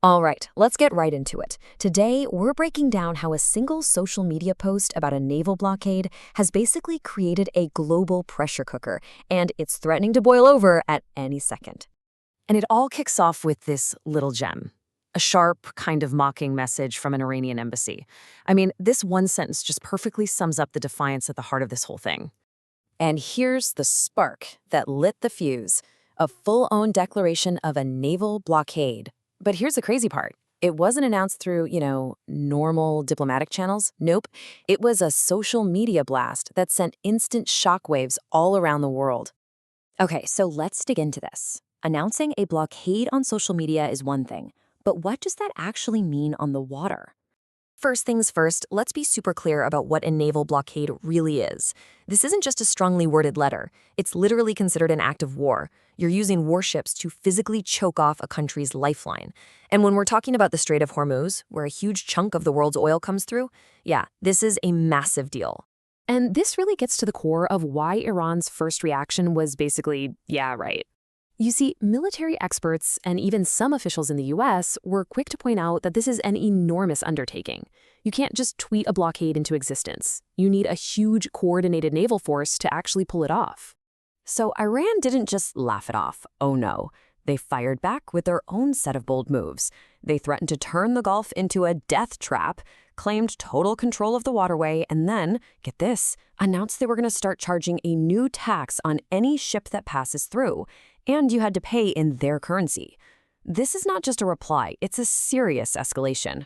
All right, let's get right into it. Today, we're breaking down how a single social media post about a naval blockade has basically created a global pressure cooker, and it's threatening to boil over at any second. And it all kicks off with this little gem. A sharp, kind of mocking message from an Iranian embassy. I mean, this one sentence just perfectly sums up the defiance at the heart of this whole thing. And here's the spark that lit the fuse, a full-on declaration of a naval blockade. But here's the crazy part. It wasn't announced through, normal diplomatic channels. Nope. It was a social media blast that sent instant shockwaves all around the world. Okay, so let's dig into this. Announcing a blockade on social media is one thing, but what does that actually mean on the water? First things first, let's be super clear about what a naval blockade really is. This isn't just a strongly worded letter. It's literally considered an act of war. You're using warships to physically choke off a country's lifeline. And when we're talking about the Strait of Hormuz, where a huge chunk of the world's oil comes through, yeah, this is a massive deal. And this really gets to the core of why Iran's first reaction was basically, yeah, right. You see, military experts and even some officials in the US were quick to point out that this is an enormous undertaking. You can't just tweet a blockade into existence. You need a huge coordinated naval force to actually pull it off. So Iran didn't just laugh it off. Oh no. They fired back with their own set of bold moves. They threatened to turn the Gulf into a death trap, claimed total control of the waterway, and then, get this, announced they were going to start charging a new tax on any ship that passes through, and you had to pay in their currency. This is not just a reply, it's a serious escalation.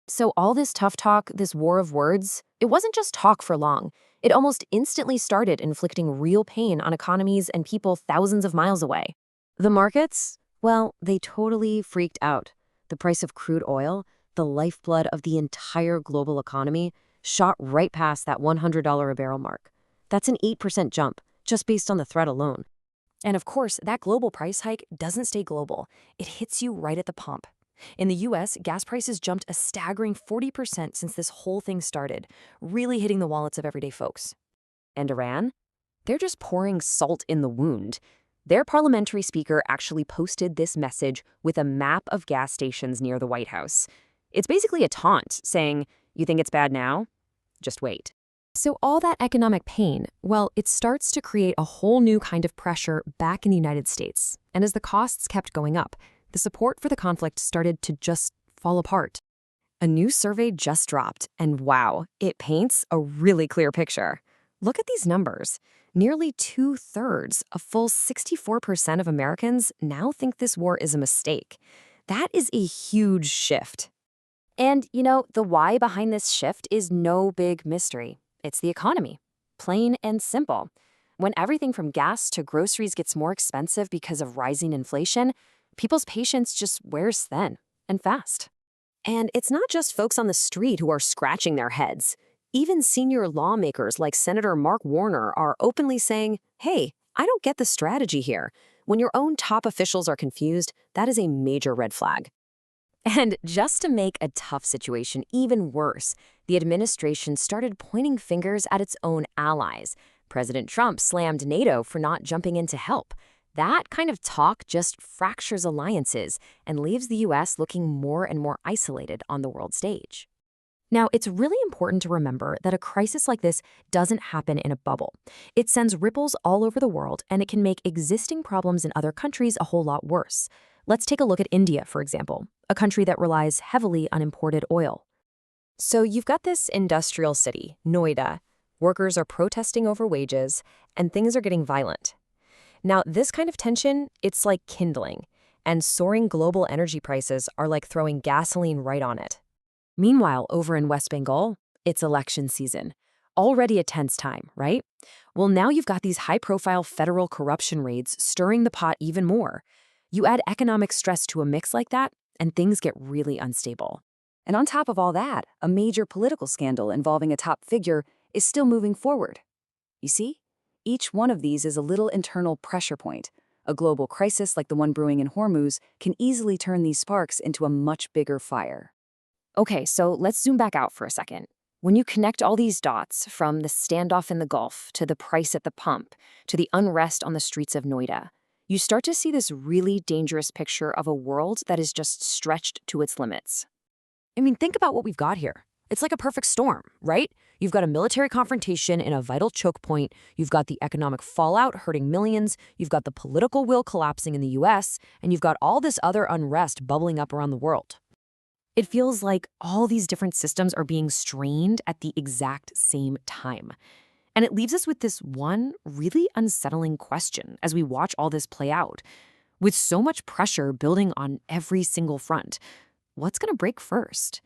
So all this tough talk, this war of words, it wasn't just talk for long. It almost instantly started inflicting real pain on economies and people thousands of miles away. The markets? Well, they totally freaked out. The price of crude oil, the lifeblood of the entire global economy, shot right past that $100 a barrel mark. That's an 8% jump, just based on the threat alone. And of course, that global price hike doesn't stay global. It hits you right at the pump. In the US, gas prices jumped a staggering 40% since this whole thing started, really hitting the wallets of everyday folks. And Iran? They're just pouring salt in the wound. Their parliamentary speaker actually posted this message with a map of gas stations near the White House. It's basically a taunt, saying, "You think it's bad now? Just wait." So all that economic pain, well, it starts to create a whole new kind of pressure back in the United States. And as the costs kept going up, the support for the conflict started to just fall apart. A new survey just dropped, and wow, it paints a really clear picture. Look at these numbers. Nearly 2/3, a full 64% of Americans now think this war is a mistake. That is a huge shift. And, the why behind this shift is no big mystery. It's the economy. Plain and simple. When everything from gas to groceries gets more expensive because of rising inflation, people's patience just wears thin and fast. And it's not just folks on the street who are scratching their heads. Even senior lawmakers like Senator Mark Warner are openly saying, hey, I don't get the strategy here. When your own top officials are confused, that is a major red flag. And just to make a tough situation even worse, the administration started pointing fingers at its own allies. President Trump slammed NATO for not jumping in to help. That kind of talk just fractures alliances and leaves the US looking more and more isolated on the world stage. Now, it's really important to remember that a crisis like this doesn't happen in a bubble. It sends ripples all over the world, and it can make existing problems in other countries a whole lot worse. Let's take a look at India, for example, a country that relies heavily on imported oil. So you've got this industrial city, Noida. Workers are protesting over wages, and things are getting violent. Now, this kind of tension, it's like kindling, and soaring global energy prices are like throwing gasoline right on it. Meanwhile, over in West Bengal, it's election season. Already a tense time, right? Well, now you've got these high-profile federal corruption raids stirring the pot even more. You add economic stress to a mix like that, and things get really unstable. And on top of all that, a major political scandal involving a top figure is still moving forward. You see? Each one of these is a little internal pressure point. A global crisis like the one brewing in Hormuz can easily turn these sparks into a much bigger fire. Okay, so let's zoom back out for a second. When you connect all these dots, from the standoff in the Gulf to the price at the pump to the unrest on the streets of Noida, you start to see this really dangerous picture of a world that is just stretched to its limits. I mean, think about what we've got here. It's like a perfect storm, right? You've got a military confrontation in a vital choke point. You've got the economic fallout hurting millions. You've got the political will collapsing in the US. And you've got all this other unrest bubbling up around the world. It feels like all these different systems are being strained at the exact same time. And it leaves us with this one really unsettling question as we watch all this play out. With so much pressure building on every single front, what's going to break first?